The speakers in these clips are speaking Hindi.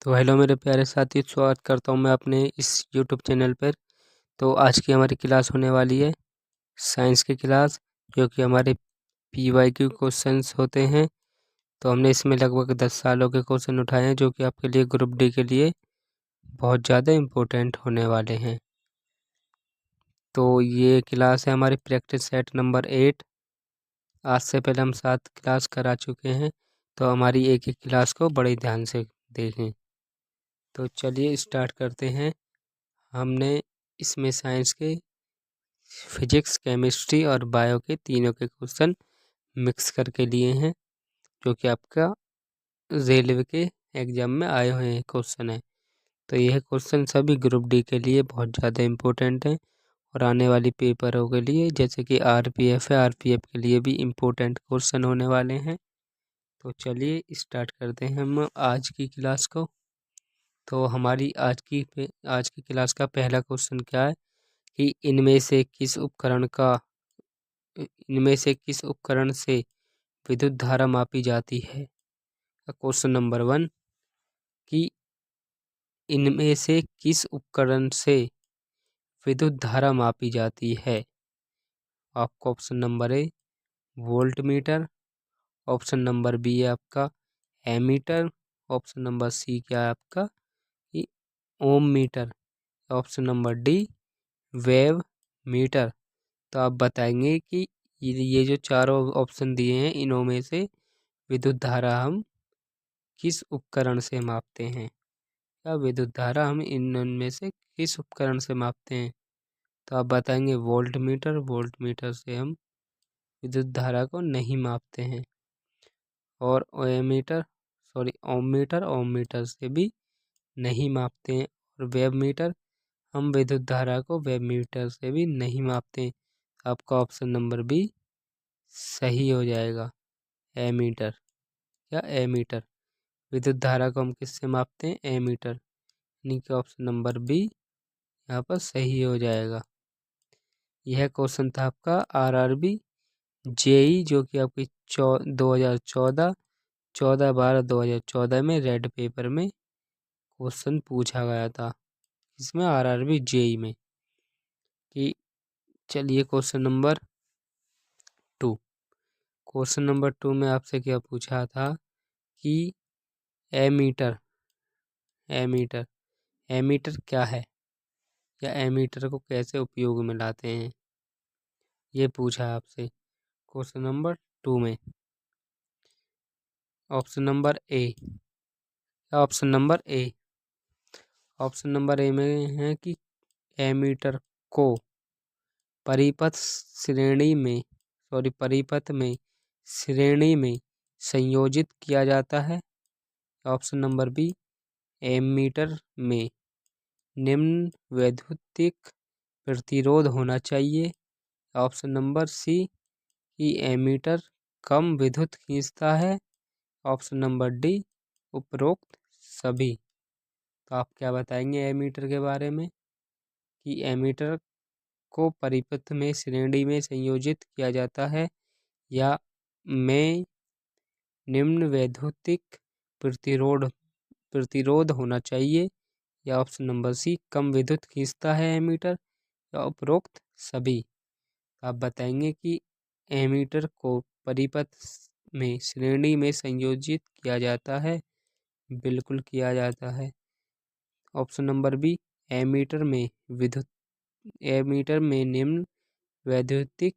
तो हेलो मेरे प्यारे साथी, स्वागत करता हूँ मैं अपने इस यूट्यूब चैनल पर। तो आज की हमारी क्लास होने वाली है साइंस की क्लास, जो कि हमारे PYQ क्वेश्चंस होते हैं। तो हमने इसमें लगभग 10 सालों के क्वेश्चन उठाए हैं, जो कि आपके लिए ग्रुप डी के लिए बहुत ज़्यादा इम्पोर्टेंट होने वाले हैं। तो ये क्लास है हमारी प्रैक्टिस सेट नंबर 8। आज से पहले हम 7 क्लास करा चुके हैं, तो हमारी एक एक क्लास को बड़े ध्यान से देखें। तो चलिए स्टार्ट करते हैं। हमने इसमें साइंस के फिजिक्स, केमिस्ट्री और बायो के तीनों के क्वेश्चन मिक्स करके लिए हैं, जो कि आपका रेलवे के एग्जाम में आए हुए हैं क्वेश्चन है। तो यह क्वेश्चन सभी ग्रुप डी के लिए बहुत ज़्यादा इम्पोर्टेंट हैं और आने वाली पेपरों के लिए, जैसे कि RPF है, RPF के लिए भी इम्पोर्टेंट क्वेश्चन होने वाले हैं। तो चलिए स्टार्ट करते हैं हम आज की क्लास को। तो हमारी आज की क्लास का पहला क्वेश्चन क्या है कि इनमें से किस उपकरण से विद्युत धारा मापी जाती है। क्वेश्चन नंबर 1 कि इनमें से किस उपकरण से विद्युत धारा मापी जाती है। आपका option number A voltmeter, option number B है आपका एमीटर, ऑप्शन नंबर सी क्या है आपका कि ohm metre, option number D wave metre. तो आप बताएंगे कि ये जो चारों ऑप्शन दिए हैं, इनों में से विद्युत धारा हम किस उपकरण से मापते हैं, या विद्युत धारा हम इनमें से किस उपकरण से मापते हैं। तो आप बताएंगे वोल्ट मीटर। वोल्ट मीटर से हम विद्युत धारा को नहीं मापते हैं। और ओम मीटर से भी नहीं मापते हैं। और वेव मीटर, हम विद्युत धारा को वेव मीटर से भी नहीं मापते हैं। आपका ऑप्शन नंबर बी सही हो जाएगा, एमीटर या एमीटर। विद्युत धारा को हम किससे मापते हैं, एमीटर, यानी कि ऑप्शन नंबर बी यहाँ पर सही हो जाएगा। यह क्वेश्चन था आपका RRB JE, जो कि आपकी 14/12/2014 में रेड पेपर में क्वेश्चन पूछा गया था, इसमें RRB JE में। कि चलिए क्वेश्चन नंबर 2। क्वेश्चन नंबर 2 में आपसे क्या पूछा था कि एमीटर एमीटर एमीटर क्या है, या एमीटर को कैसे उपयोग में लाते हैं, ये पूछा है आपसे क्वेश्चन नंबर 2 में। Option number A option number ए में है कि एमीटर को परिपथ में श्रेणी में संयोजित किया जाता है। ऑप्शन नंबर बी एमीटर में निम्न वैद्युतिक प्रतिरोध होना चाहिए। ऑप्शन नंबर सी कि एमीटर कम विद्युत खींचता है। ऑप्शन नंबर डी उपरोक्त सभी। तो आप क्या बताएंगे एमीटर के बारे में, कि एमीटर को परिपथ में श्रेणी में संयोजित किया जाता है, या में निम्न वैद्युतिक प्रतिरोध होना चाहिए, या ऑप्शन नंबर सी कम विद्युत खींचता है एमीटर, या उपरोक्त सभी। आप बताएंगे कि एमीटर को परिपथ में श्रेणी में संयोजित किया जाता है, बिल्कुल किया जाता है। ऑप्शन नंबर बी एमीटर में निम्न वैद्युतिक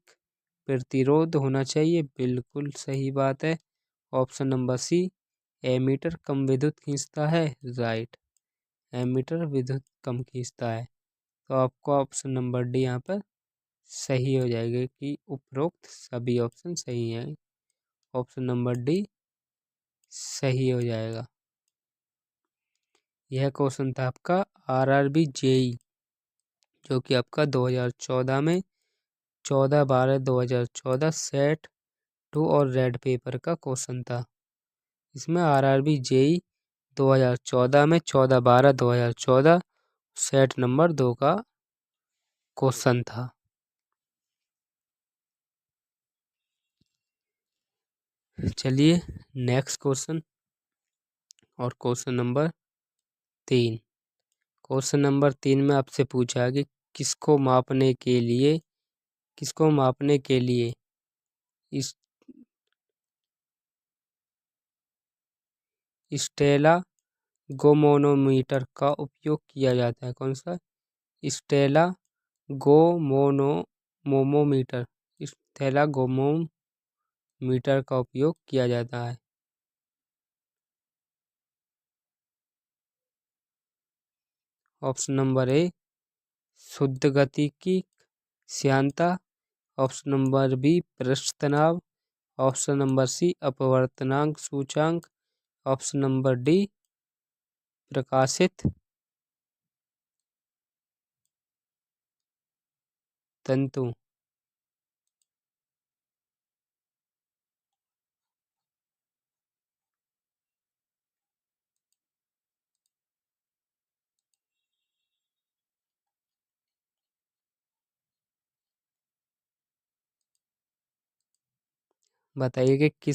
प्रतिरोध होना चाहिए, बिल्कुल सही बात है। ऑप्शन नंबर सी एमीटर कम विद्युत खींचता है, राइट, एमीटर विद्युत कम खींचता है। तो आपको ऑप्शन नंबर डी यहाँ पर सही हो जाएगा, कि उपरोक्त सभी ऑप्शन सही हैं। ऑप्शन नंबर डी सही हो जाएगा। यह क्वेश्चन था आपका RRB JE, जो कि आपका 2014 में 14/12/2014 सेट 2 और रेड पेपर का क्वेश्चन था। इसमें RRB JE 2014 में 14/12/2014 सेट नंबर 2 का क्वेश्चन था। चलिए नेक्स्ट क्वेश्चन, और क्वेश्चन नंबर 3। क्वेश्चन नंबर 3 में आपसे पूछा है कि किसको मापने के लिए इस स्टेला गोमोनोमीटर का उपयोग किया जाता है। कौन सा? स्टेला गोमोनोमीटर स्टेला गोमोमीटर का उपयोग किया जाता है। ऑप्शन नंबर ए शुद्ध गति की श्यानता, ऑप्शन नंबर बी पृष्ठ तनाव, ऑप्शन नंबर सी अपवर्तनांक सूचांक, ऑप्शन नंबर डी प्रकाशित तंतु। बताइए कि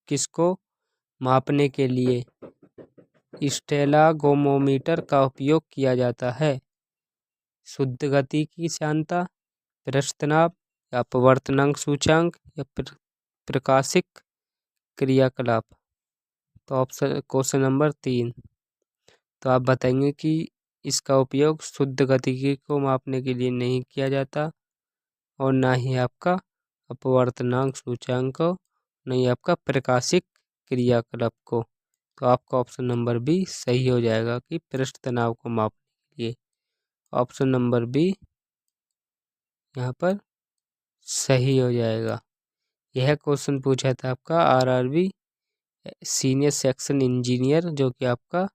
किसको मापने के लिए स्टेलागोमोमीटर का उपयोग किया जाता है? शुद्ध गति की श्यानता, पृष्ठ तनाव, या अपवर्तनांक सूचांक, या प्रकाशिक क्रियाकलाप। तो ऑप्शन क्वेश्चन नंबर 3। तो आप बताएंगे कि इसका उपयोग शुद्ध गतिकी को मापने के लिए नहीं किया जाता और ना ही आपका अपवर्तनांक सूचांक को, नहीं आपका प्रकाशिक क्रियाकलाप को। तो आपका ऑप्शन नंबर बी सही हो जाएगा कि पृष्ठ तनाव को मापने के लिए ऑप्शन नंबर बी यहाँ पर सही हो जाएगा। यह क्वेश्चन पूछा था आपका आरआरबी सीनियर सेक्शन इंजीनियर, जो कि आपका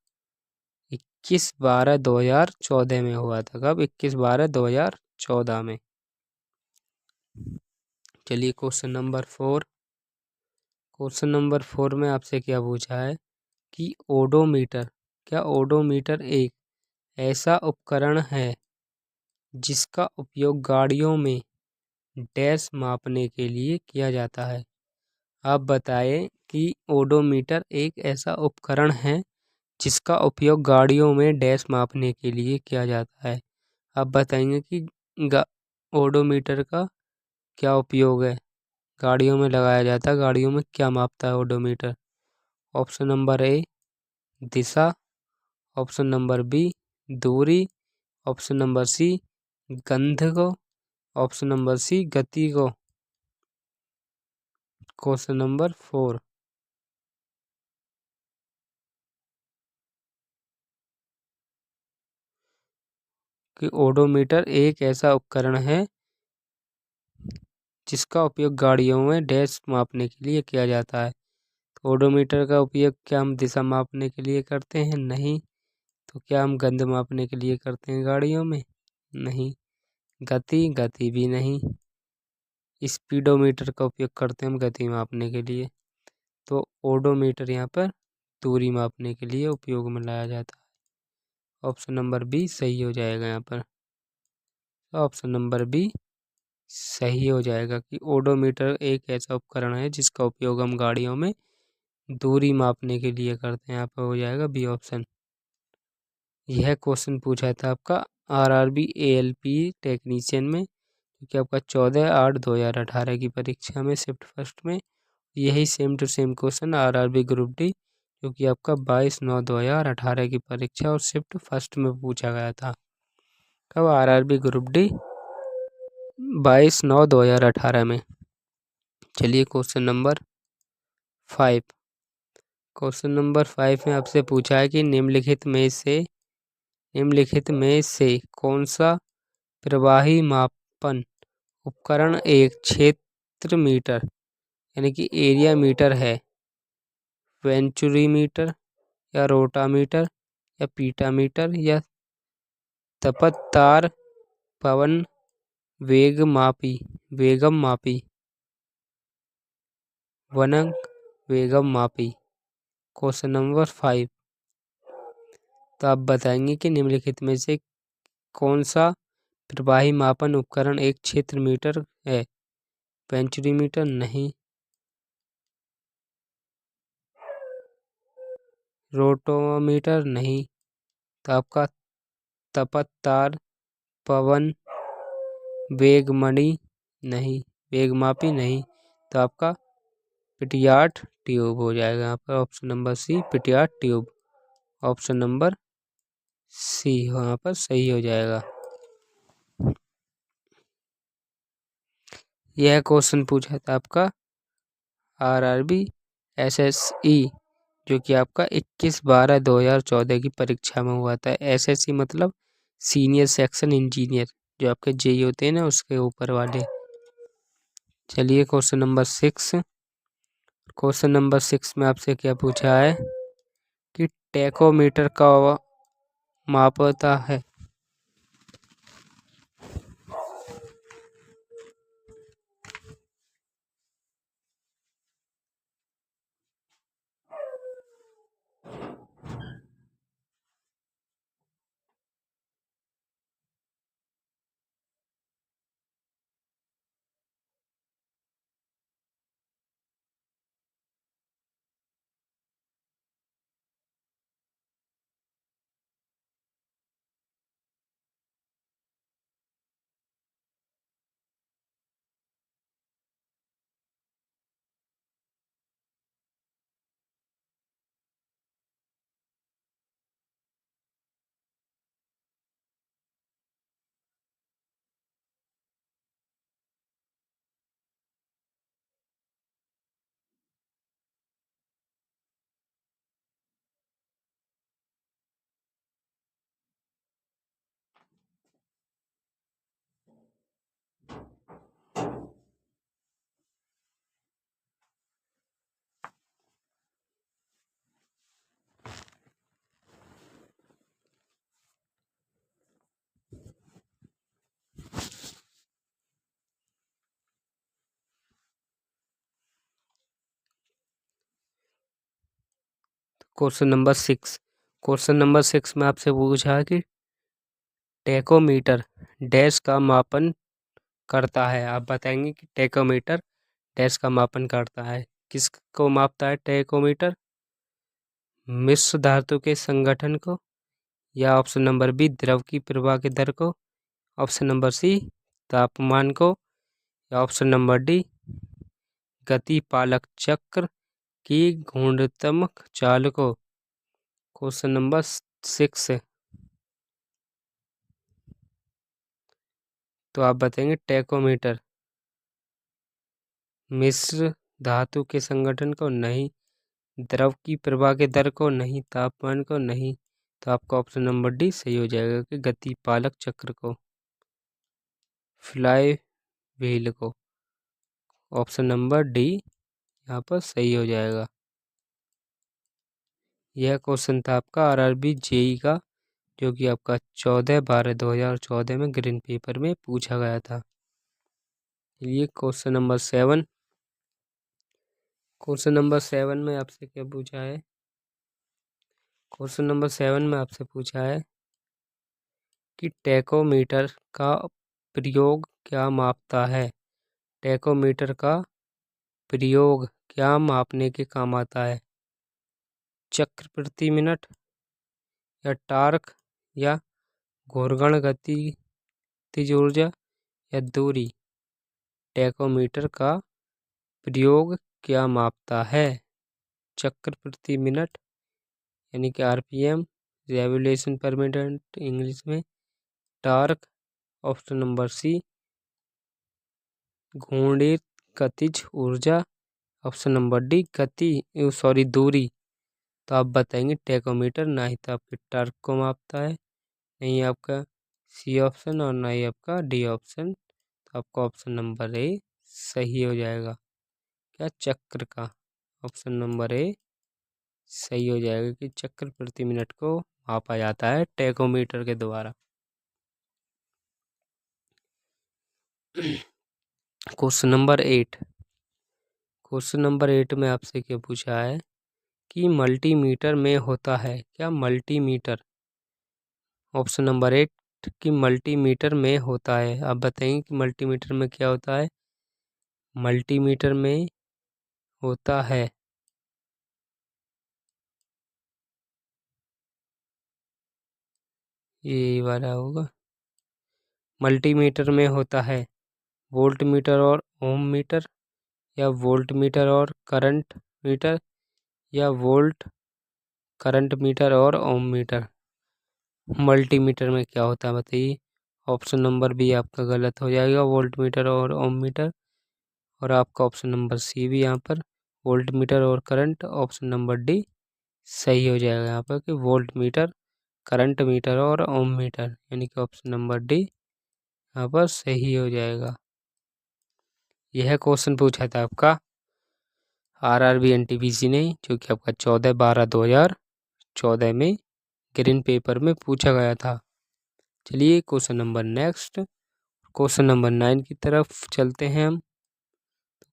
21/12/2014 में हुआ था। कब? 21/12/2014 में। चलिए क्वेश्चन नंबर 4। क्वेश्चन नंबर 4 में आपसे क्या पूछा है कि ओडोमीटर एक ऐसा उपकरण है जिसका उपयोग गाड़ियों में डैश मापने के लिए किया जाता है। आप बताएं कि ओडोमीटर एक ऐसा उपकरण है जिसका उपयोग गाड़ियों में डैश मापने के लिए किया जाता है। आप बताएंगे कि ओडोमीटर का क्या उपयोग है, गाड़ियों में लगाया जाता है, गाड़ियों में क्या मापता है ओडोमीटर। ऑप्शन नंबर ए दिशा, ऑप्शन नंबर बी दूरी, ऑप्शन नंबर सी गंध को, ऑप्शन नंबर सी गति को। Question number 4। कि ओडोमीटर एक ऐसा उपकरण है जिसका उपयोग गाड़ियों में डैश मापने के लिए किया जाता है। तो ओडोमीटर का उपयोग क्या हम दिशा मापने के लिए करते हैं? नहीं। तो क्या हम गंध मापने के लिए करते हैं गाड़ियों में? नहीं। गति भी नहीं। स्पीडोमीटर का उपयोग करते हैं हम गति मापने के लिए। तो ओडोमीटर यहाँ पर दूरी मापने के लिए उपयोग में लाया जाता है। ऑप्शन नंबर बी सही हो जाएगा यहाँ पर। तो ऑप्शन नंबर बी सही हो जाएगा कि ओडोमीटर एक ऐसा उपकरण है जिसका उपयोग हम गाड़ियों में दूरी मापने के लिए करते हैं। यहाँ पर हो जाएगा बी ऑप्शन। यह क्वेश्चन पूछा था आपका आरआरबी एएलपी टेक्नीशियन में, क्योंकि आपका 14/8/2018 की परीक्षा में शिफ्ट फर्स्ट में यही same to same question RRB group D, क्योंकि आपका 22/9/2018 की परीक्षा और शिफ्ट फर्स्ट में पूछा गया था। कब? आरआरबी ग्रुप डी 22/9/2018 में। चलिए क्वेश्चन नंबर 5। क्वेश्चन नंबर 5 में आपसे पूछा है कि निम्नलिखित में से कौन सा प्रवाही मापन उपकरण एक क्षेत्र मीटर यानी कि एरिया मीटर है? वेंचुरीमीटर, या रोटामीटर, या पीटामीटर, या तपतार पवन वेगम मापी वनंक वेगम मापी। Question number 5। तो आप बताएंगे कि निम्नलिखित में से कौन सा प्रवाही मापन उपकरण एक क्षेत्र मीटर है? वेंचुरीमीटर नहीं। रोटोमीटर नहीं। तो आपका तपतार, पवन, वेगमणि नहीं, वेगमापी नहीं, तो आपका पिटियाट ट्यूब हो जाएगा यहाँ पर। Option number C Pitot tube, option number C यहाँ पर सही हो जाएगा। यह क्वेश्चन पूछा था आपका आरआरबी एसएसई, जो कि आपका 21/12/2014 की परीक्षा में हुआ था। एसएसई मतलब सीनियर सेक्शन इंजीनियर, जो आपके जेई होते हैं ना, उसके ऊपर वाले। चलिए क्वेश्चन नंबर 6। क्वेश्चन नंबर 6 में आपसे क्या पूछा है कि टैकोमीटर का माप होता है। Question number 6। क्वेश्चन नंबर 6 में आपसे पूछा है कि टैकोमीटर डैश का मापन करता है। आप बताएंगे कि टैकोमीटर डैश का मापन करता है। किसको मापता है टैकोमीटर? मिश्र धातु के संगठन को, या ऑप्शन नंबर बी द्रव की प्रवाह की दर को, ऑप्शन नंबर सी तापमान को, या ऑप्शन नंबर डी गति पालक चक्र की घूर्णनात्मक चाल को। Question number 6। तो आप बताएंगे टैकोमीटर मिश्र धातु के संगठन को नहीं, द्रव की प्रवाह के दर को नहीं, तापमान को नहीं, तो आपका ऑप्शन नंबर डी सही हो जाएगा कि गति पालक चक्र को, फ्लाई व्हील को। ऑप्शन नंबर डी यहाँ पर सही हो जाएगा। यह क्वेश्चन था आपका आरआरबी जेई का, जो कि आपका 14/12/2014 में ग्रीन पेपर में पूछा गया था। ये क्वेश्चन नंबर 7। क्वेश्चन नंबर 7 में आपसे क्या पूछा है? क्वेश्चन नंबर 7 में आपसे पूछा है कि टैकोमीटर का प्रयोग क्या मापता है। टैकोमीटर का प्रयोग क्या मापने के काम आता है? चक्र प्रति मिनट, या टार्क, या घूर्णन गति, तेज ऊर्जा, या दूरी। टैकोमीटर का प्रयोग क्या मापता है? चक्र प्रति मिनट यानी कि आरपीएम, रेवोल्यूशन पर मिनट इंग्लिश में, टार्क, ऑप्शन नंबर सी घूर्णित गतिज ऊर्जा, ऑप्शन नंबर डी दूरी। तो आप बताएंगे टैकोमीटर ना ही तो आपके टार्क को मापता है, नहीं आपका सी ऑप्शन और ना ही आपका डी ऑप्शन। तो आपका ऑप्शन नंबर ए सही हो जाएगा। क्या चक्र का ऑप्शन नंबर ए सही हो जाएगा कि चक्र प्रति मिनट को मापा जाता है टैकोमीटर के द्वारा। Question number 8। क्वेश्चन नंबर 8 में आपसे क्या पूछा है कि मल्टीमीटर में होता है क्या? मल्टीमीटर, ऑप्शन नंबर 8 कि मल्टीमीटर में होता है। आप बताएंगे कि मल्टीमीटर में क्या होता है? मल्टीमीटर में होता है ये वाला होगा। मल्टीमीटर में होता है वोल्ट मीटर और ओम मीटर, या वोल्ट मीटर और करंट मीटर, या वोल्ट करंट मीटर और ओम मीटर। मल्टीमीटर में क्या होता है बताइए। ऑप्शन नंबर बी आपका गलत हो जाएगा, वोल्ट मीटर और ओम मीटर। और आपका ऑप्शन नंबर सी भी यहाँ पर वोल्ट मीटर और करंट। ऑप्शन नंबर डी सही हो जाएगा यहाँ पर कि वोल्ट मीटर, करंट मीटर और ओम मीटर, यानी कि ऑप्शन नंबर डी यहाँ पर सही हो जाएगा। यह क्वेश्चन पूछा था आपका आरआरबी एनटीपीसी ने, जो कि आपका 14/12/2014 में ग्रीन पेपर में पूछा गया था। चलिए question number next, question number 9 की तरफ चलते हैं हम।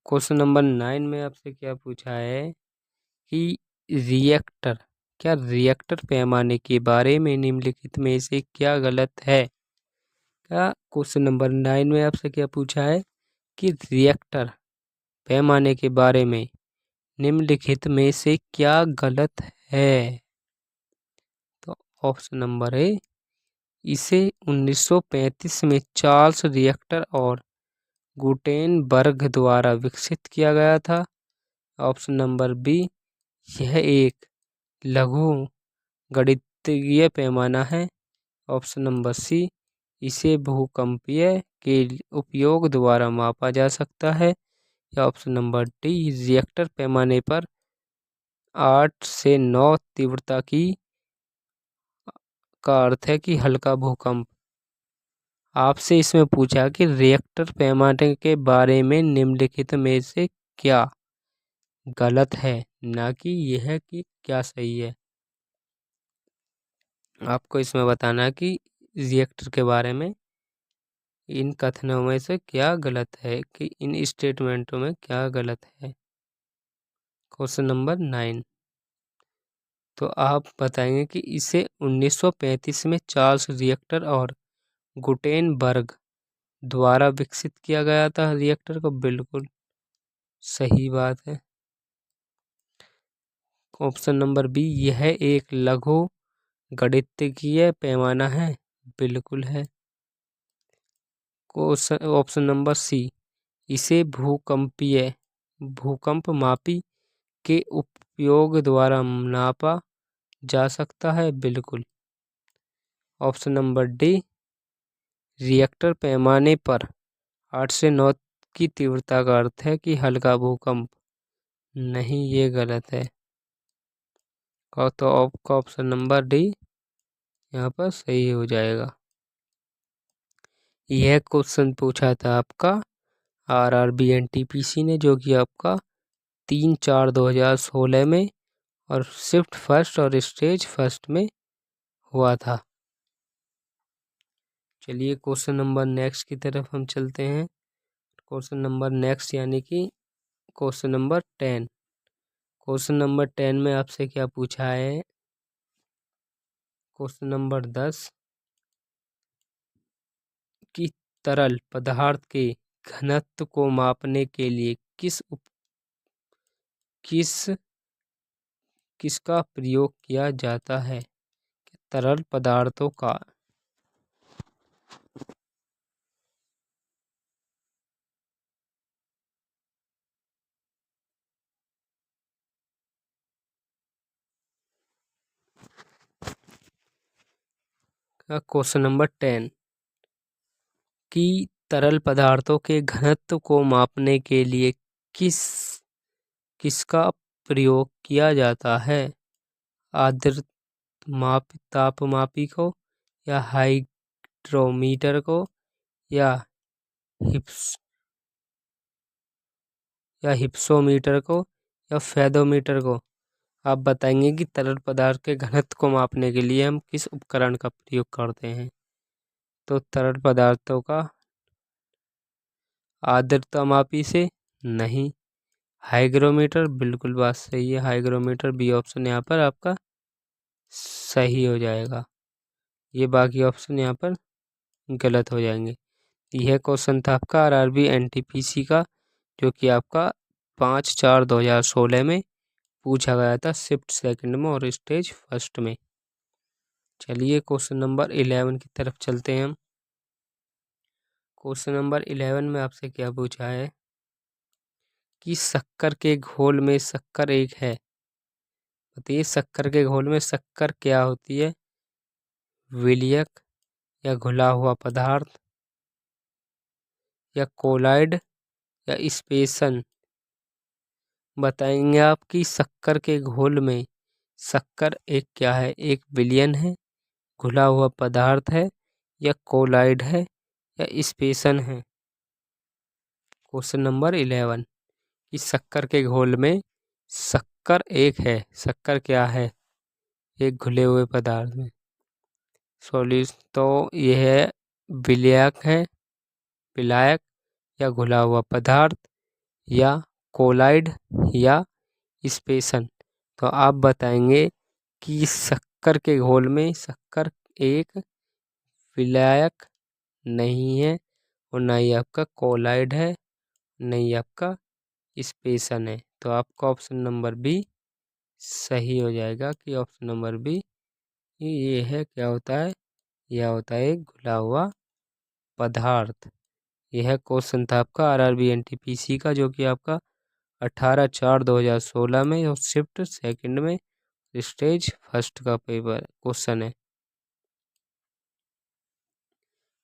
क्वेश्चन नंबर 9 में आपसे क्या पूछा है कि रिएक्टर, क्या रिएक्टर पैमाने के बारे में निम्नलिखित में से क्या गलत है। क्या क्वेश्चन नंबर 9 में आपसे क्या पूछा है कि रिएक्टर पैमाने के बारे में निम्नलिखित में से क्या गलत है। तो ऑप्शन नंबर ए, इसे 1935 में चार्ल्स रिएक्टर और गुटेनबर्ग द्वारा विकसित किया गया था। ऑप्शन नंबर बी, यह एक लघु गणितीय पैमाना है। ऑप्शन नंबर सी, इसे भूकंपीय के उपयोग द्वारा मापा जा सकता है। या ऑप्शन नंबर डी, रिएक्टर पैमाने पर 8 से 9 तीव्रता की का अर्थ है कि हल्का भूकंप। आपसे इसमें पूछा कि रिएक्टर पैमाने के बारे में निम्नलिखित में से क्या गलत है, ना कि यह कि क्या सही है। आपको इसमें बताना है कि रिएक्टर के बारे में इन कथनों में से क्या गलत है, कि इन स्टेटमेंटों में क्या गलत है। क्वेश्चन नंबर 9, तो आप बताएंगे कि इसे 1935 में चार्ल्स रिएक्टर और गुटेनबर्ग द्वारा विकसित किया गया था। रिएक्टर को बिल्कुल सही बात है। ऑप्शन नंबर बी, यह एक लघु गणितीय पैमाना है, बिल्कुल है। ऑप्शन नंबर सी, इसे भूकंप मापी के उपयोग द्वारा नापा जा सकता है, बिल्कुल। ऑप्शन नंबर डी, रिएक्टर पैमाने पर 8 से 9 की तीव्रता का अर्थ है कि हल्का भूकंप, नहीं, ये गलत है। तो आपका ऑप्शन नंबर डी यहाँ पर सही हो जाएगा। यह क्वेश्चन पूछा था आपका आरआरबी एनटीपीसी ने, जो कि आपका 3/4/2016 में और शिफ्ट फर्स्ट और स्टेज फर्स्ट में हुआ था। चलिए क्वेश्चन नंबर नेक्स्ट की तरफ हम चलते हैं। क्वेश्चन नंबर नेक्स्ट यानी कि क्वेश्चन नंबर 10। क्वेश्चन नंबर 10 में आपसे क्या पूछा है। क्वेश्चन नंबर 10 कि तरल पदार्थ के घनत्व को मापने के लिए किसका प्रयोग किया जाता है। तरल पदार्थों का क्वेश्चन नंबर 10 कि तरल पदार्थों के घनत्व को मापने के लिए किसका प्रयोग किया जाता है। आर्द्रता तापमापी को, या हाइग्रोमीटर को, या हिप्सोमीटर को, या फेदोमीटर को। आप बताएंगे कि तरल पदार्थ के घनत्व को मापने के लिए हम किस उपकरण का प्रयोग करते हैं। तो तरल पदार्थों का आर्द्रता मापी से, नहीं। हाइग्रोमीटर, बिल्कुल बात सही है, हाइग्रोमीटर बी ऑप्शन यहाँ पर आपका सही हो जाएगा। ये बाकी ऑप्शन यहाँ पर गलत हो जाएंगे। यह क्वेश्चन था आपका आरआरबी एनटीपीसी का, जो कि आपका 5/4/2016 में पूछा गया था शिफ्ट सेकंड में और स्टेज फर्स्ट में। चलिए क्वेश्चन नंबर 11 की तरफ चलते हैं हम। क्वेश्चन नंबर 11 में आपसे क्या पूछा है कि शक्कर के घोल में शक्कर एक है। बताइए शक्कर के घोल में शक्कर क्या होती है, विलयक या घुला हुआ पदार्थ या कोलाइड या स्पेशन। बताएंगे आप कि शक्कर के घोल में शक्कर एक क्या है, एक विलयन है, घुला हुआ पदार्थ है या कोलाइड है या स्पेशन है। क्वेश्चन नंबर 11 कि शक्कर के घोल में शक्कर एक है, शक्कर क्या है, एक घुले हुए पदार्थ में। सॉल्यूशन तो यह है विलयक है, विलायक या घुला हुआ पदार्थ या कोलाइड या स्पेशन। तो आप बताएंगे कि शक्कर के घोल में शक्कर एक विलायक नहीं है और ना ही आपका कोलाइड है, नहीं आपका स्पेशन है। तो आपका ऑप्शन नंबर बी सही हो जाएगा कि ऑप्शन नंबर बी ये है, क्या होता है, यह होता है घुला हुआ पदार्थ। यह क्वेश्चन था आपका आरआरबी एनटीपीसी का, जो कि आपका 18/4/2016 में और शिफ्ट सेकंड में स्टेज फर्स्ट का पेपर क्वेश्चन है।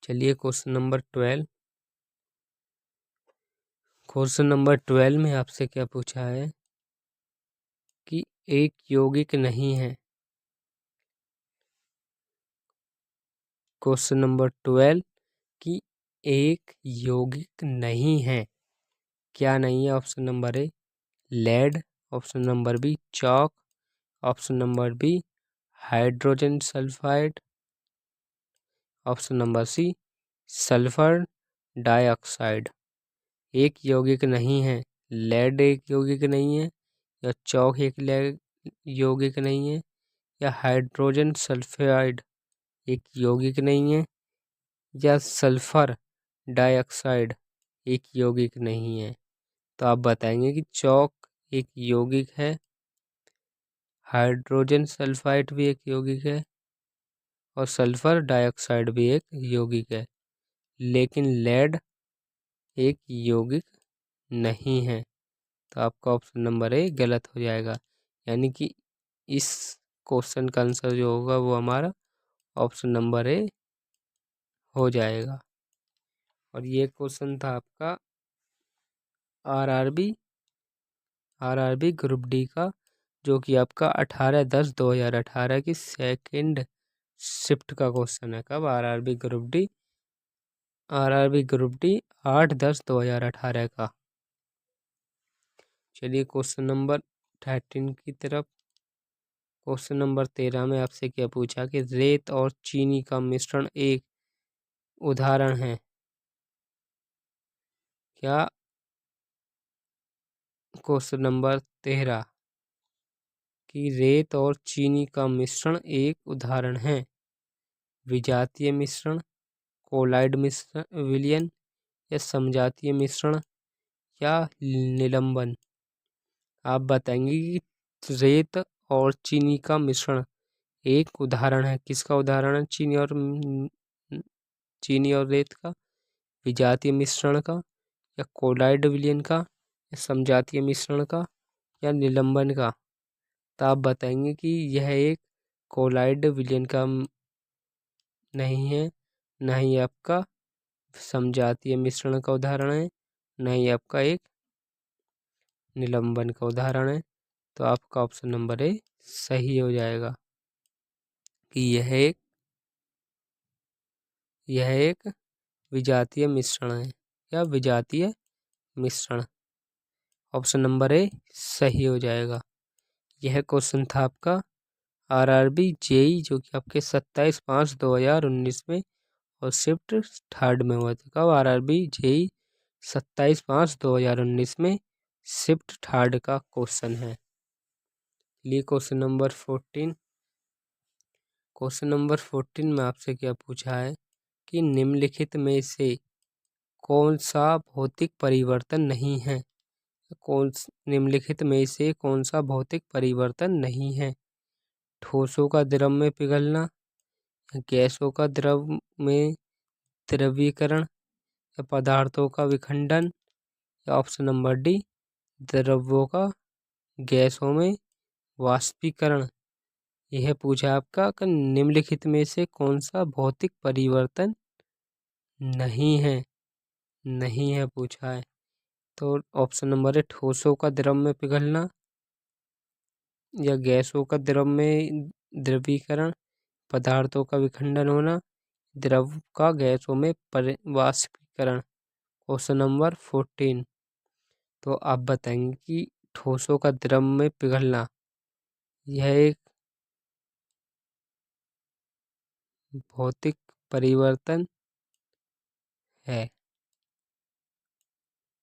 चलिए क्वेश्चन नंबर 12। क्वेश्चन नंबर 12 में आपसे क्या पूछा है कि एक यौगिक नहीं है। क्वेश्चन नंबर 12 कि एक यौगिक नहीं है, क्या नहीं है। Option number A lead, option number B chalk, option number B hydrogen sulphide, option number C sulphur dioxide. एक यौगिक नहीं है, लेड एक यौगिक नहीं है, या चॉक एक यौगिक नहीं है, या हाइड्रोजन सल्फाइड एक यौगिक नहीं है, या सल्फर डाइऑक्साइड एक यौगिक नहीं है। तो आप बताएंगे कि चॉक एक यौगिक है, हाइड्रोजन सल्फाइड भी एक यौगिक है और सल्फर डाइऑक्साइड भी एक यौगिक है, लेकिन लेड एक यौगिक नहीं है। तो आपका ऑप्शन नंबर ए गलत हो जाएगा, यानी कि इस क्वेश्चन का आंसर जो होगा वो हमारा ऑप्शन नंबर ए हो जाएगा। और ये क्वेश्चन था आपका आरआरबी ग्रुप डी का, जो कि आपका 18/10/2018 की सेकंड शिफ्ट का क्वेश्चन है। कब? आरआरबी ग्रुप डी 8/10/2018 का। चलिए क्वेश्चन नंबर 13 की तरफ। क्वेश्चन नंबर 13 में आपसे क्या पूछा कि रेत और चीनी का मिश्रण एक उदाहरण है। क्या? क्वेश्चन नंबर 13 कि रेत और चीनी का मिश्रण एक उदाहरण है। विजातीय मिश्रण, कोलाइड मिश्रण विलयन या समजातीय मिश्रण या निलंबन। आप बताएंगे कि रेत और चीनी का मिश्रण एक उदाहरण है। किसका उदाहरण है? चीनी और रेत का, विजातीय मिश्रण का, या कोलाइड विलयन का, या समजातीय मिश्रण का, या निलंबन का। तो आप बताएंगे कि यह एक कोलाइड विलयन का नहीं है, ना ही आपका समजातीय मिश्रण का उदाहरण है, ना ही आपका एक निलंबन का उदाहरण है। तो आपका ऑप्शन नंबर ए सही हो जाएगा कि यह एक विजातीय मिश्रण है या विजातीय मिश्रण। ऑप्शन नंबर ए सही हो जाएगा। यह क्वेश्चन था आपका आरआरबी जेई, जो कि आपके 27/5/2019 में और शिफ्ट थर्ड में हुआ था। कब? आरआरबी जेई 27/5/2019 में शिफ्ट थर्ड का क्वेश्चन है। लिए क्वेश्चन नंबर 14। क्वेश्चन नंबर 14 में आपसे क्या पूछा है कि निम्नलिखित में से कौन सा भौतिक परिवर्तन नहीं है। निम्नलिखित में से कौन सा भौतिक परिवर्तन नहीं है? ठोसों का द्रव में पिघलना, गैसों का द्रव में द्रवीकरण या पदार्थों का विखंडन, या ऑप्शन नंबर डी द्रव्यों का गैसों में वाष्पीकरण। यह पूछा आपका कि निम्नलिखित में से कौन सा भौतिक परिवर्तन नहीं है, नहीं है पूछा है। तो ऑप्शन नंबर है ठोसों का द्रव में पिघलना, या गैसों का द्रव में द्रवीकरण, पदार्थों का विखंडन होना, द्रव का गैसों में वाष्पीकरण। Question number 14। तो आप बताएंगे कि ठोसों का द्रव में पिघलना यह एक भौतिक परिवर्तन है।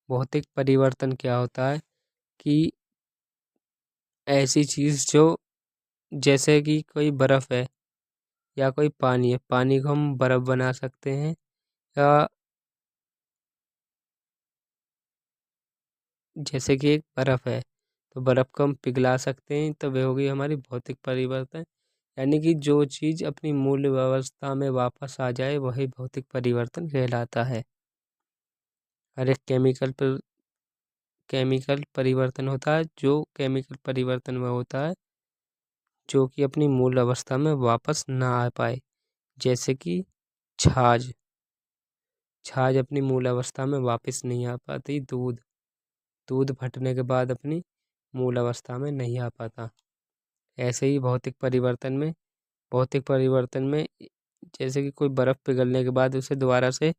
भौतिक परिवर्तन क्या होता है कि ऐसी चीज जो, जैसे कि कोई बर्फ है या कोई पानी है, पानी को हम बर्फ बना सकते हैं, या जैसे कि एक बर्फ है तो बर्फ को हम पिघला सकते हैं, तो वह होगी हमारी भौतिक परिवर्तन। यानी कि जो चीज अपनी मूल व्यवस्था में वापस आ जाए वही भौतिक परिवर्तन कहलाता है। और एक केमिकल परिवर्तन होता है, जो केमिकल परिवर्तन वह होता है जो कि अपनी मूल अवस्था में वापस ना आ पाए। जैसे कि छाछ छाछ अपनी मूल अवस्था में वापस नहीं आ पाती। दूध फटने के बाद अपनी मूल अवस्था में नहीं आ पाता। ऐसे ही भौतिक परिवर्तन में जैसे कि कोई बर्फ पिघलने के बाद उसे दोबारा से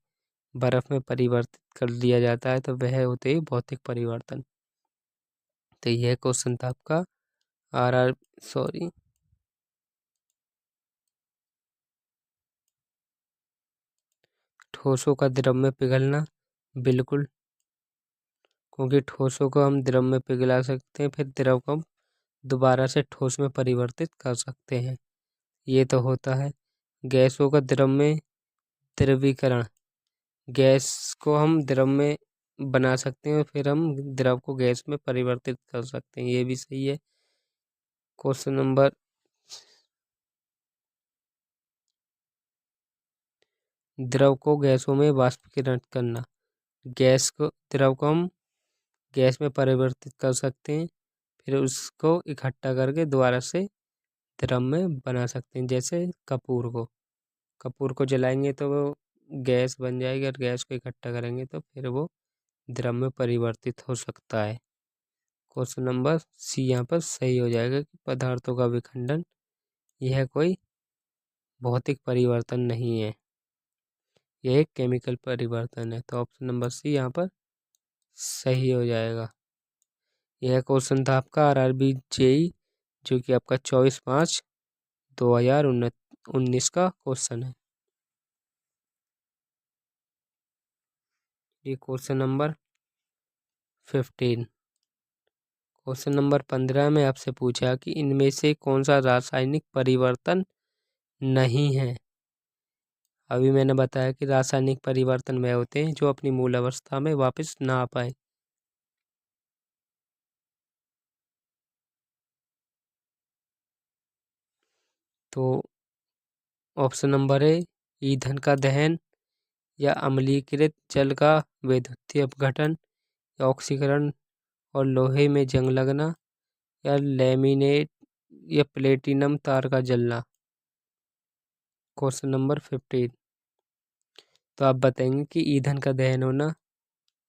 बर्फ में परिवर्तित कर दिया जाता है, तो वह होते ही भौतिक परिवर्तन। तो यह क्वेश्चन था आपका आर सॉरी ठोसों का द्रव में पिघलना, बिल्कुल, क्योंकि ठोसों को हम द्रव में पिघला सकते हैं, फिर द्रव को हम दोबारा से ठोस में परिवर्तित कर सकते हैं। ये तो होता है। गैसों का द्रव में द्रवीकरण, गैस को हम द्रव में बना सकते हैं और फिर हम द्रव को गैस में परिवर्तित कर सकते हैं, ये भी सही है। क्वेश्चन नंबर द्रव को गैसों में वाष्पीकरण करना, द्रव को हम गैस में परिवर्तित कर सकते हैं, फिर उसको इकट्ठा करके दोबारा से द्रव में बना सकते हैं। जैसे कपूर को जलाएंगे तो वो गैस बन जाएगी, और गैस को इकट्ठा करेंगे तो फिर वो द्रव में परिवर्तित हो सकता है। क्वेश्चन नंबर सी यहाँ पर सही हो जाएगा कि पदार्थों का विखंडन यह कोई भौतिक परिवर्तन नहीं है, यह एक केमिकल परिवर्तन है। तो ऑप्शन नंबर सी यहाँ पर सही हो जाएगा। यह क्वेश्चन था आपका आरआरबी जेई, जो कि आपका 24/5/2019 का क्वेश्चन है। ये क्वेश्चन नंबर 15। क्वेश्चन नंबर 15 में आपसे पूछा कि इनमें से कौन सा रासायनिक परिवर्तन नहीं है। अभी मैंने बताया कि रासायनिक परिवर्तन वह होते हैं जो अपनी मूल अवस्था में वापस ना आ पाए। तो ऑप्शन नंबर है ईंधन का दहन, या अम्लीकृत जल का वैद्युतीय अपघटन, या ऑक्सीकरण और लोहे में जंग लगना, या लैमिनेट या प्लेटिनम तार का जलना। Question number 15। तो आप बताएंगे कि ईंधन का दहन होना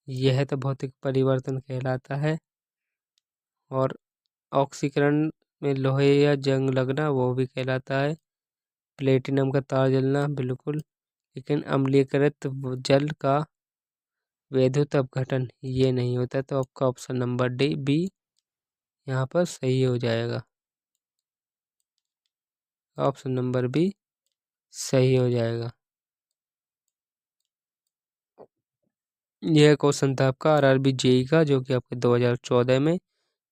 यह तो भौतिक परिवर्तन कहलाता है, और ऑक्सीकरण में लोहे या जंग लगना वो भी कहलाता है, प्लेटिनम का तार जलना बिल्कुल, लेकिन अम्लीकृत जल का वैद्युत अपघटन ये नहीं होता। तो आपका ऑप्शन नंबर डी बी यहाँ पर सही हो जाएगा। ऑप्शन नंबर बी सही हो जाएगा। यह क्वेश्चन था आपका आरआरबी जेई का, जो कि आपके 2014 में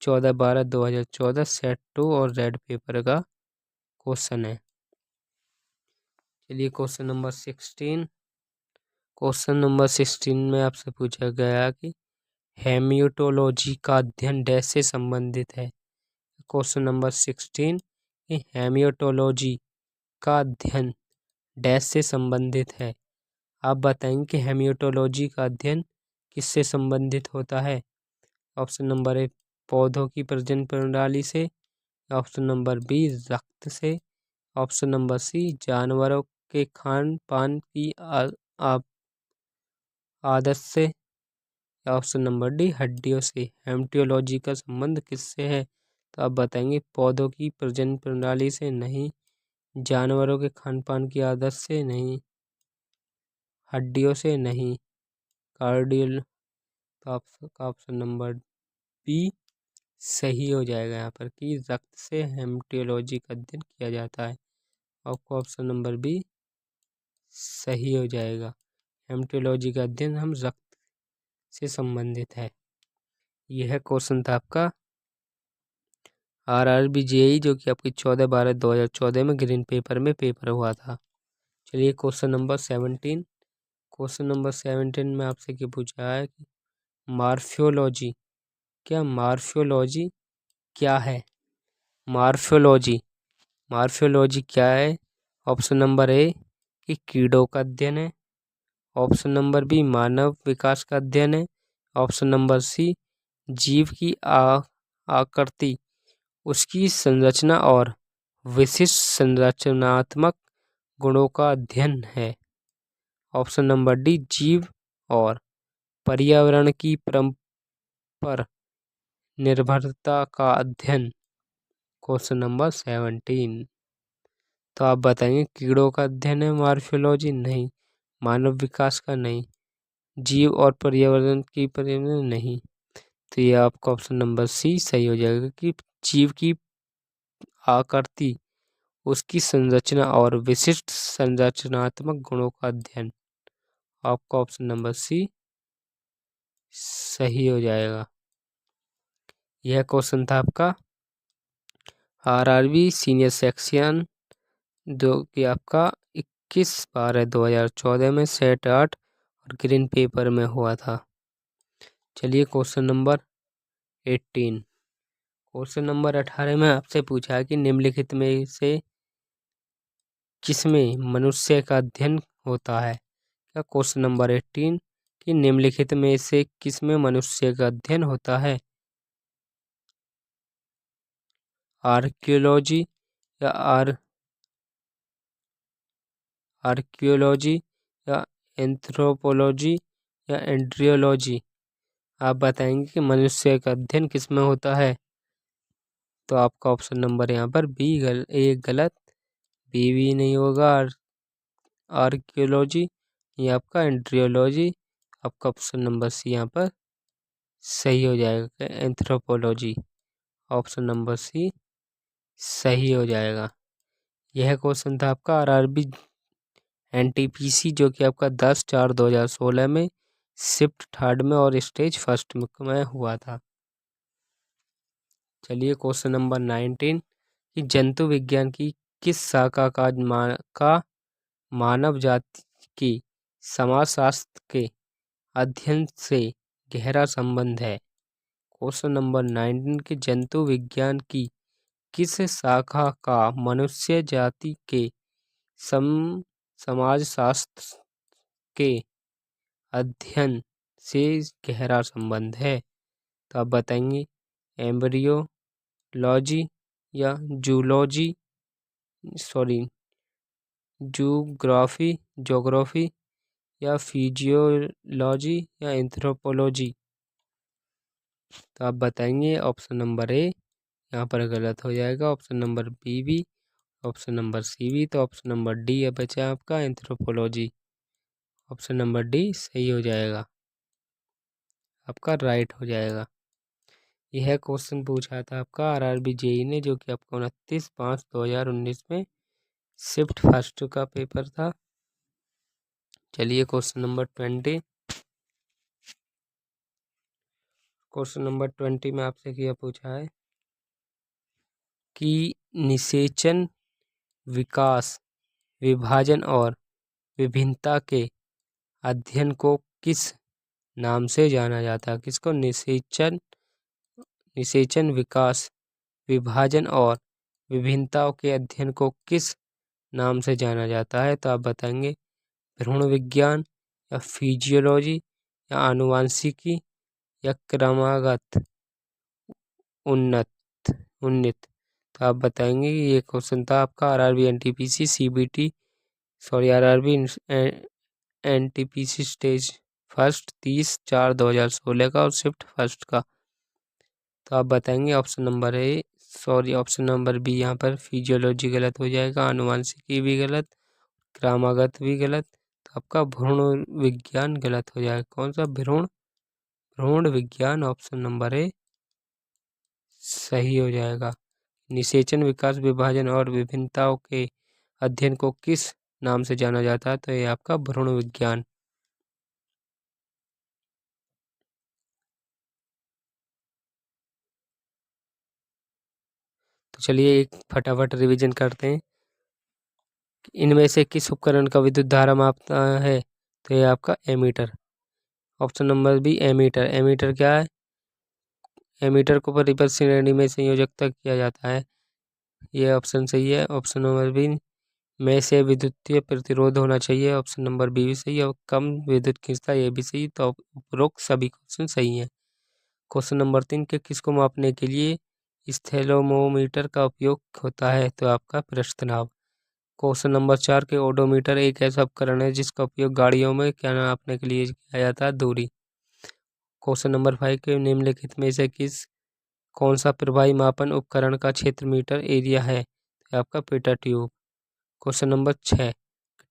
14/12/2014 सेट 2 और रेड पेपर का क्वेश्चन है। चलिए क्वेश्चन नंबर 16। क्वेश्चन नंबर 16 में आपसे पूछा गया कि हेमियोटोलॉजी का अध्ययन डैश से संबंधित है। क्वेश्चन नंबर 16 कि हेमियोटोलॉजी का अध्ययन डैश से संबंधित है। आप बताएंगे कि हेमियोटोलॉजी का अध्ययन किससे संबंधित होता है। ऑप्शन नंबर ए पौधों की प्रजनन प्रणाली से, ऑप्शन नंबर बी रक्त से, ऑप्शन नंबर सी जानवरों के खान पान की आदत से, ऑप्शन नंबर डी हड्डियों से। हेमेटोलॉजी का संबंध किससे है, तो आप बताएंगे पौधों की प्रजनन प्रणाली से नहीं, जानवरों के खान पान की आदत से नहीं, हड्डियों से नहीं, कार्डियल। तो आपका ऑप्शन नंबर बी सही हो जाएगा यहाँ पर कि रक्त से हेमेटोलॉजी का अध्ययन किया जाता है। आपको ऑप्शन नंबर बी सही हो जाएगा। हेमेटोलॉजी का अध्ययन हम रक्त से संबंधित है। यह क्वेश्चन था आपका RRB JEE जो कि आपकी 14/12/2014 में ग्रीन पेपर में पेपर हुआ था। चलिए क्वेश्चन नंबर 17। क्वेश्चन नंबर 17 में आपसे क्या पूछा है कि मॉर्फोलॉजी क्या है। मॉर्फोलॉजी क्या है। ऑप्शन नंबर ए कि कीड़ों का अध्ययन है, ऑप्शन नंबर बी मानव विकास का अध्ययन है, ऑप्शन नंबर सी जीव की आकृति, उसकी संरचना और विशिष्ट संरचनात्मक गुणों का अध्ययन है, ऑप्शन नंबर डी जीव और पर्यावरण की परस्पर निर्भरता का अध्ययन। Question number 17। तो आप बताएंगे कीड़ों का अध्ययन है मॉर्फोलॉजी, नहीं, मानव विकास का नहीं, जीव और पर्यावरण की पर्यावरण नहीं। तो ये आपका ऑप्शन नंबर सी सही हो जाएगा कि जीव की आकृति, उसकी संरचना और विशिष्ट संरचनात्मक गुणों का अध्ययन। आपका ऑप्शन नंबर सी सही हो जाएगा। यह क्वेश्चन था आपका RRB सीनियर सेक्शन जो कि आपका 21/12/2014 में सेट 8 और ग्रीन पेपर में हुआ था। चलिए क्वेश्चन नंबर 18। क्वेश्चन नंबर 18 में आपसे पूछा है कि निम्नलिखित में से किसमें मनुष्य का अध्ययन होता है। क्या क्वेश्चन नंबर 18 कि निम्नलिखित में से किसमें मनुष्य का अध्ययन होता है। आर्कियोलॉजी या एंथ्रोपोलॉजी या एंड्रियोलॉजी। आप बताएंगे कि मनुष्य का अध्ययन किसमें होता है। तो आपका ऑप्शन नंबर यहाँ पर बी ए गलत, बी भी नहीं होगा। आर्कियोलॉजी, ये आपका एंड्रियोलॉजी। आपका ऑप्शन नंबर सी यहाँ पर सही हो जाएगा, एंथ्रोपोलॉजी। ऑप्शन नंबर सी सही हो जाएगा। यह क्वेश्चन था आपका RRB NTPC जो कि आपका 10/4/2016 में शिफ्ट 3rd में और स्टेज 1st में हुआ था। चलिए क्वेश्चन नंबर 19 कि जंतु विज्ञान की किस शाखा का मानव जाति की समाजशास्त्र के अध्ययन से गहरा संबंध है। क्वेश्चन नंबर 19 कि जंतु विज्ञान की किस शाखा का मनुष्य जाति के समाजशास्त्र के अध्ययन से गहरा संबंध है। तो आप बताएंगे एम्ब्रियोलॉजी या ज्योग्राफी या फिजियोलॉजी या एंथ्रोपोलॉजी। तो आप बताएंगे ऑप्शन नंबर ए यहाँ पर गलत हो जाएगा, ऑप्शन नंबर बी भी, ऑप्शन नंबर सी भी। तो ऑप्शन नंबर डी बचा आपका एंथ्रोपोलॉजी। ऑप्शन नंबर डी सही हो जाएगा, आपका राइट हो जाएगा। यह क्वेश्चन पूछा था आपका RRB JEE ने जो कि आपका 29/5/2019 में शिफ्ट 1st का पेपर था। चलिए क्वेश्चन नंबर 20। क्वेश्चन नंबर 20 में आपसे क्या पूछा है कि निषेचन, विकास, विभाजन और विभिन्नता के अध्ययन को किस नाम से जाना जाता है। किसको? निषेचन, विकास, विभाजन और विभिन्नताओं के अध्ययन को किस नाम से जाना जाता है? तो आप बताएंगे भ्रूण विज्ञान या फिजियोलॉजी या आनुवांशिकी या क्रमागत उन्नत उन्नत। तो आप बताएंगे कि ये क्वेश्चन था आपका RRB NTPC CBT RRB NTPC stage first 30/4/2016 का और शिफ्ट फर्स्ट का। तो आप बताएंगे ऑप्शन नंबर बी यहाँ पर फिजियोलॉजी गलत हो जाएगा, आनुवांशिकी भी गलत, क्रमागत भी गलत। तो आपका भ्रूण विज्ञान गलत हो जाएगा। कौन सा? भ्रूण विज्ञान ऑप्शन नंबर ए सही हो जाएगा। निषेचन, विकास, विभाजन और विभिन्नताओं के अध्ययन को किस नाम से जाना जाता है? तो ये आपका भ्रूण विज्ञान। तो चलिए एक फटाफट रिवीजन करते हैं। इनमें से किस उपकरण का विद्युत धारा मापता है? तो ये आपका ammeter. Option number B ammeter. Ammeter क्या है? एमीटर को परिपथ श्रेणी में संयोजकता किया जाता है। ये ऑप्शन सही है। ऑप्शन नंबर बी में से विद्युतीय प्रतिरोध होना चाहिए। ऑप्शन नंबर बी भी सही है। और कम विद्युत खींचता, ये भी सही। तो उपरोक्त सभी क्वेश्चन सही हैं। क्वेश्चन नंबर 3 के किसको मापने के लिए स्थैलोमीटर का उपयोग होता है? तो आपका पृष्ठ नाप। क्वेश्चन नंबर 4 के ओडोमीटर एक ऐसा उपकरण है जिसका उपयोग गाड़ियों में क्या नापने के लिए किया जाता है? दूरी। क्वेश्चन नंबर 5 के निम्नलिखित में से कौन सा प्रवाही मापन उपकरण का क्षेत्र मीटर एरिया है? तो आपका PETA tube. Question number 6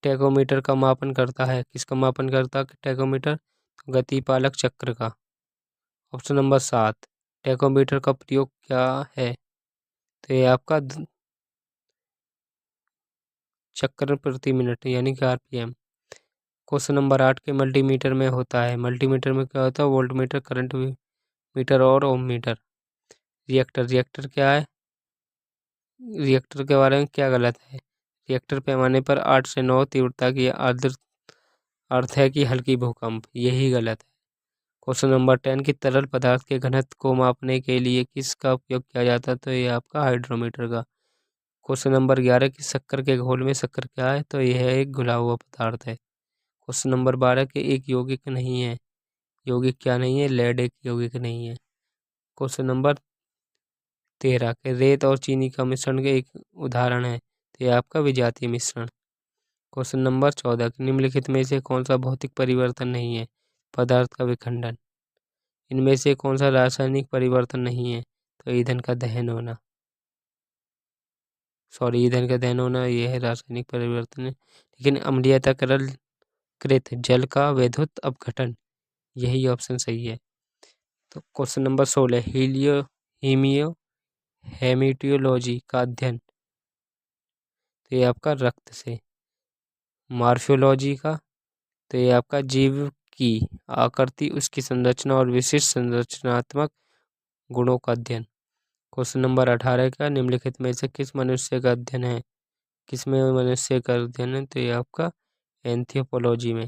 tachometer का मापन करता है? किसका मापन करता है टैकोमीटर? तो गतिपालक चक्र का। ऑप्शन नंबर 7 टैकोमीटर का प्रयोग क्या है? तो ये आपका चक्र प्रति मिनट यानी कि आरपीएम। क्वेश्चन नंबर 8 के मल्टीमीटर में होता है? मल्टीमीटर में क्या होता है? वोल्ट मीटर, करंट मीटर और ओम मीटर। रिएक्टर क्या है? रिएक्टर के बारे में क्या गलत है? रिएक्टर पैमाने पर 8 से 9 तीव्रता की अर्थ है कि हल्की भूकंप, यही गलत है। क्वेश्चन नंबर 10 की तरल पदार्थ के घनत्व को मापने के लिए किसका उपयोग किया जाता है? तो ये आपका हाइड्रोमीटर का। क्वेश्चन नंबर 11 की शक्कर के घोल में शक्कर क्या है? तो यह एक घुला हुआ पदार्थ है। क्वेश्चन नंबर 12 के एक यौगिक नहीं है? यौगिक क्या नहीं है? लेड एक यौगिक नहीं है। क्वेश्चन नंबर 13 के रेत और चीनी का मिश्रण के एक उदाहरण है? तो यह आपका विजातीय मिश्रण। क्वेश्चन नंबर 14 निम्नलिखित में से कौन सा भौतिक परिवर्तन नहीं है? पदार्थ का विखंडन। इनमें से कौन सा रासायनिक परिवर्तन नहीं है? तो ईंधन का दहन होना। ईंधन का दहन होना यह है रासायनिक परिवर्तन है। लेकिन अम्लीयता कृत जल का विद्युत अपघटन, यही ऑप्शन सही है। तो क्वेश्चन नंबर 16 हेमेटोलॉजी का अध्ययन, तो ये आपका रक्त से। मॉर्फोलॉजी का, तो ये आपका जीव की आकृति, उसकी संरचना और विशिष्ट संरचनात्मक गुणों का अध्ययन। क्वेश्चन नंबर 18 का निम्नलिखित में से किस मनुष्य का अध्ययन है? किसमें मनुष्य का अध्ययन है? तो ये आपका एंथ्रोपोलॉजी में।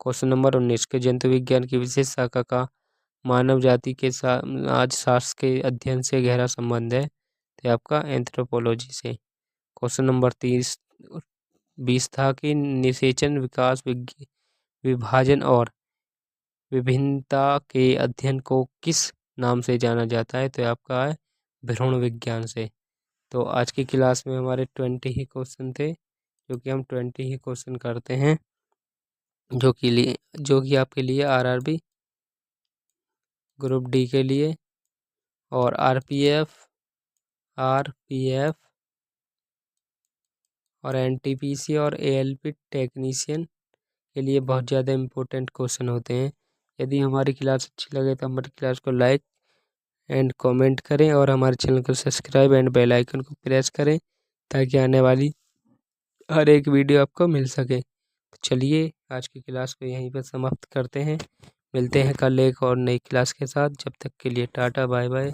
क्वेश्चन नंबर 19 के जंतु विज्ञान की विशेष शाखा का मानव जाति के आज शास्त्र के अध्ययन से गहरा संबंध है? तो आपका एंथ्रोपोलॉजी से। क्वेश्चन नंबर 20 था कि निषेचन, विकास, विभाजन और विभिन्नता के अध्ययन को किस नाम से जाना जाता है? तो आपका है भ्रूण विज्ञान से। तो आज की क्लास में हमारे 20 ही क्वेश्चन थे, जो कि हम 20 ही क्वेश्चन करते हैं, जो कि आपके लिए आरआरबी ग्रुप डी के लिए और आरपीएफ और एनटीपीसी और एएलपी टेक्नीशियन के लिए बहुत ज़्यादा इम्पोर्टेंट क्वेश्चन होते हैं। यदि हमारी क्लास अच्छी लगे तो हमारी क्लास को लाइक एंड कमेंट करें और हमारे चैनल को सब्सक्राइब एंड बेल आइकन को प्रेस करें, ताकि आने वाली हर एक वीडियो आपको मिल सके। तो चलिए आज की क्लास को यहीं पर समाप्त करते हैं। मिलते हैं कल एक और नई क्लास के साथ। जब तक के लिए टाटा बाय बाय।